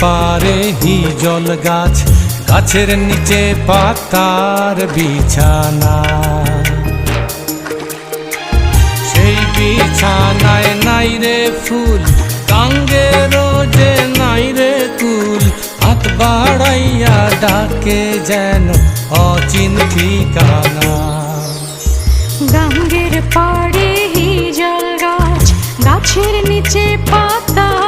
পারে হিজল গাছ, গাছের নিচে পাতার বিছানা। সেই বিছানায় নাই রে ফুল, গাঙ্গেরও যে নাই রে কুল। হাত বাড়াইয়া ডাকে যেন অচিন ঠিকানা। গাঙ্গের পাড়ে হিজল গাছ, গাছের নিচে পাতা